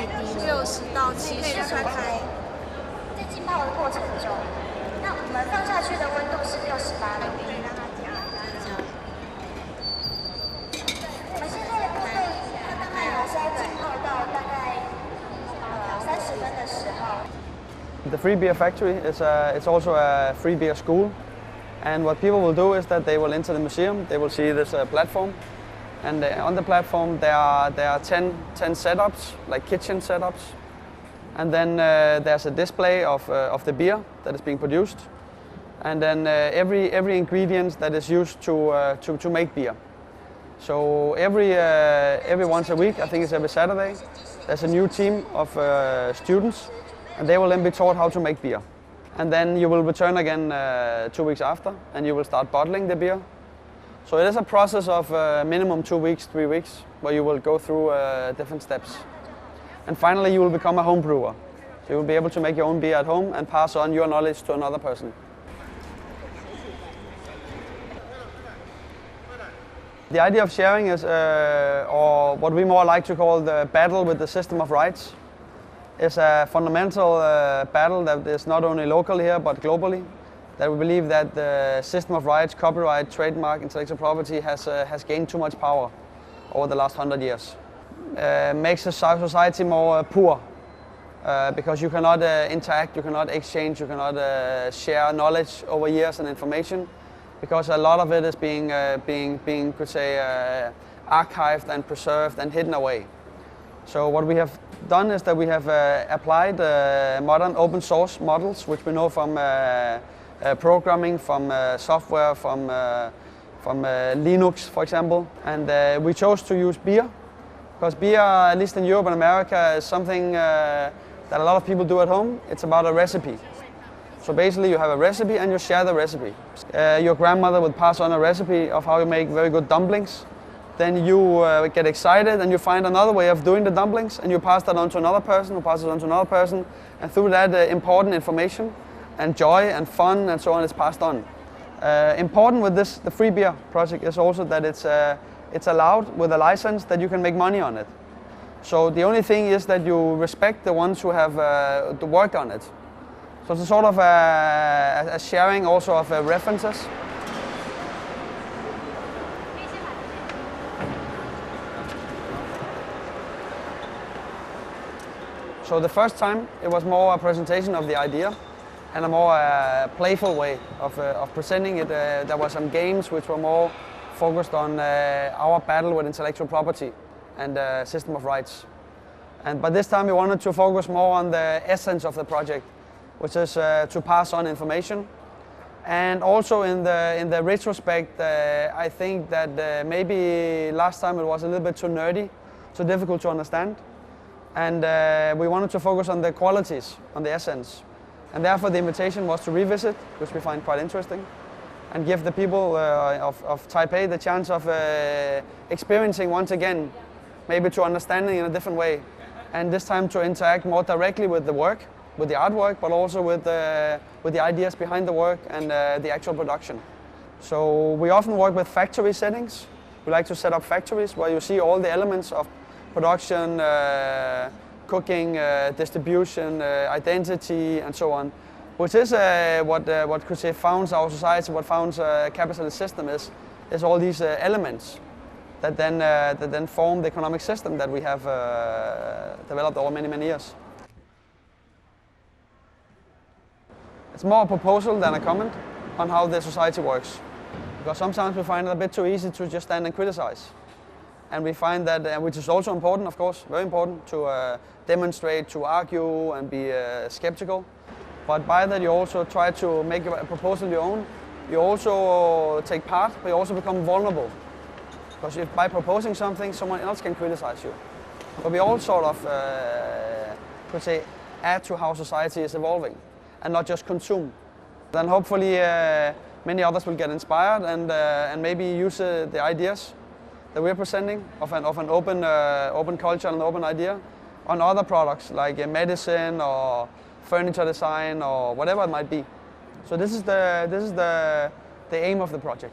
太低了，60到70度。在浸泡的过程中，那我们放下去的温度是68度。我们现在的部分，它大概还是要浸泡到大概30分的时候。The free beer factory is it's also a free beer school, and what people will do is that they will enter the museum. They will see this platform, and on the platform there are 10 setups, like kitchen setups, and then there's a display of the beer that is being produced, and then every ingredient that is used to make beer. So every once a week, I think it's every Saturday, there's a new team of students. And they will then be taught how to make beer. And then you will return again 2 weeks after, and you will start bottling the beer. So it is a process of minimum 2 weeks, 3 weeks, where you will go through different steps. And finally you will become a home brewer. So you will be able to make your own beer at home and pass on your knowledge to another person. The idea of sharing is, or what we more like to call the battle with the system of rights. Is a fundamental battle that is not only local here but globally. That we believe that the system of rights, copyright, trademark, intellectual property has gained too much power over the last 100 years. Makes the society more poor because you cannot interact, you cannot exchange, you cannot share knowledge over years and information, because a lot of it is being could say archived and preserved and hidden away. So what we have done is that we have applied modern open source models, which we know from programming, from software, from Linux, for example. And we chose to use beer, because beer, at least in Europe and America, is something that a lot of people do at home. It's about a recipe. So basically you have a recipe and you share the recipe. Your grandmother would pass on a recipe of how you make very good dumplings. Then you get excited and you find another way of doing the dumplings, and you pass that on to another person who passes it on to another person, and through that important information and joy and fun and so on is passed on. Important with this, the free beer project, is also that it's allowed with a license that you can make money on it. So the only thing is that you respect the ones who have worked on it. So it's a sort of a sharing also of references. So the first time it was more a presentation of the idea and a more playful way of presenting it. There were some games which were more focused on our battle with intellectual property and system of rights. But this time we wanted to focus more on the essence of the project, which is to pass on information. And also in the retrospect, I think that maybe last time it was a little bit too nerdy, too difficult to understand. And we wanted to focus on the qualities, on the essence. And therefore the invitation was to revisit, which we find quite interesting, and give the people of Taipei the chance of experiencing once again, maybe to understanding in a different way. And this time to interact more directly with the work, with the artwork, but also with the ideas behind the work and the actual production. So we often work with factory settings. We like to set up factories where you see all the elements of production, cooking, distribution, identity, and so on, which is what could say founds our society, what founds a capitalist system is all these elements that then form the economic system that we have developed over many years. It's more a proposal than a comment on how the society works, because sometimes we find it a bit too easy to just stand and criticize. And we find that, which is also important, of course, very important, to demonstrate, to argue and be skeptical. But by that you also try to make a proposal your own. You also take part, but you also become vulnerable. Because if by proposing something, someone else can criticize you. But we all sort of, could say, add to how society is evolving and not just consume. Then hopefully many others will get inspired and maybe use the ideas that we're presenting of an open culture and an open idea on other products like medicine or furniture design or whatever it might be. So this is the aim of the project.